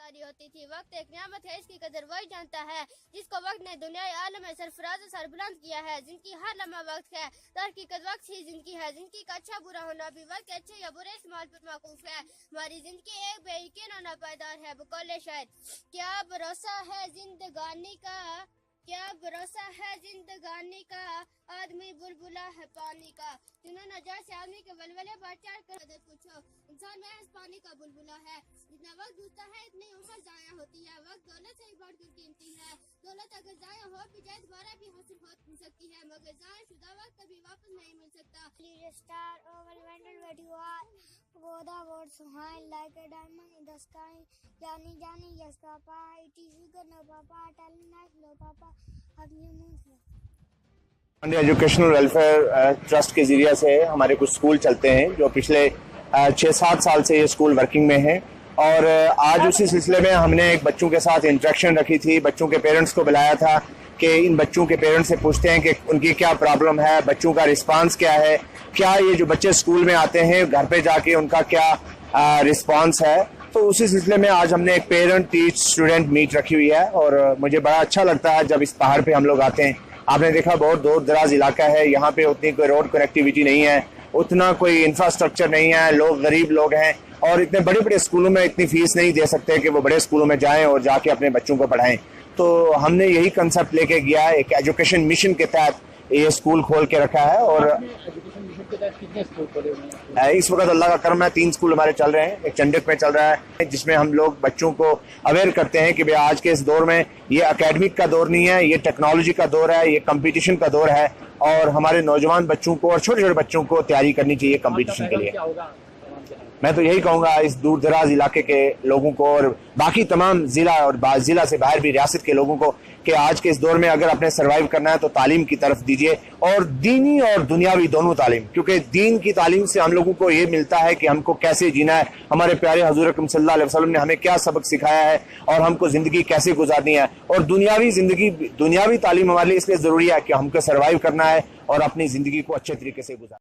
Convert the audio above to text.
जारी होती थी। वक्त एक नियामत है, इसकी कदर वही जानता है जिसको वक्त ने दुनियाई आलम में सरफराज सरबुलंद किया है। जिनकी हर लम्हा वक्त है, हकीकत वक्त ही जिंदगी है। जिंदगी का अच्छा बुरा होना भी वक्त के अच्छे या बुरे इस्तेमाल पर मौकूफ है। हमारी जिंदगी एक बेयकीन होना पायदार है। बकौले शायद क्या भरोसा है जिंदगानी का, क्या भरोसा है जिंदगानी का, आदमी बुलबुला है पानी का। जिन्होंने नजर से आदमी के वलवले पर चढ़ कर पूछो, इंसान महज पानी का बुलबुला है। जितना वक्त गुजरता है इतनी उम्र जाया होती है। वक्त दौलत से ही बढ़कर कीमती है। दौलत अगर जाया हो भी जाए दोबारा भी हासिल हो सकती है, मगर जाया शुदा वक्त कभी वापस नहीं मिल सकता। Star overwhelmed with you are, go the words high like a diamond in the sky. Johnny, Johnny, yes papa, it is sugar no papa, telling us no papa, अब ये मुझे एजुकेशनल वेलफेयर ट्रस्ट के जरिए से हमारे कुछ school चलते हैं जो पिछले 6-7 साल से ये स्कूल वर्किंग में है। और आज उसी सिलसिले में हमने एक बच्चों के साथ इंटरेक्शन रखी थी। बच्चों के पेरेंट्स को बुलाया था कि इन बच्चों के पेरेंट्स से पूछते हैं कि उनकी क्या प्रॉब्लम है, बच्चों का रिस्पांस क्या है, क्या ये जो बच्चे स्कूल में आते हैं घर पे जाके उनका क्या रिस्पांस है। तो उसी सिलसिले में आज हमने एक पेरेंट टीच स्टूडेंट मीट रखी हुई है और मुझे बड़ा अच्छा लगता है जब इस पहाड़ पे हम लोग आते हैं। आपने देखा बहुत दूर दराज इलाका है, यहाँ पे उतनी कोई रोड कनेक्टिविटी नहीं है, उतना कोई इंफ्रास्ट्रक्चर नहीं है, लोग गरीब लोग हैं और इतने बड़े बड़े स्कूलों में इतनी फीस नहीं दे सकते कि वो बड़े स्कूलों में जाएं और जाके अपने बच्चों को पढ़ाएं। तो हमने यही कंसेप्ट लेके गया, एक एजुकेशन मिशन के तहत ये स्कूल खोल के रखा है। और कितने स्कूल खोले हुए हैं? इस वक्त अल्लाह का करम है 3 स्कूल हमारे चल रहे हैं। एक चंडक में चल रहा है जिसमें हम लोग बच्चों को अवेयर करते हैं कि भाई आज के इस दौर में ये एकेडमिक का दौर नहीं है, ये टेक्नोलॉजी का दौर है, ये कंपटीशन का दौर है और हमारे नौजवान बच्चों को और छोटे छोटे बच्चों को तैयारी करनी चाहिए कंपटीशन के लिए। मैं तो यही कहूंगा इस दूर दराज इलाके के लोगों को और बाकी तमाम जिला और जिला से बाहर भी रियासत के लोगों को कि आज के इस दौर में अगर अपने सर्वाइव करना है तो तालीम की तरफ दीजिए और दीनी और दुनियावी दोनों तालीम, क्योंकि दीन की तालीम से हम लोगों को ये मिलता है कि हमको कैसे जीना है, हमारे प्यारे हजूर अकरम सल्लल्लाहु अलैहि वसल्लम ने हमें क्या सबक सिखाया है और हमको जिंदगी कैसे गुजारनी है। और दुनियावी तालीम हमारे लिए इसलिए जरूरी है कि हमको सर्वाइव करना है और अपनी जिंदगी को अच्छे तरीके से गुजारना है।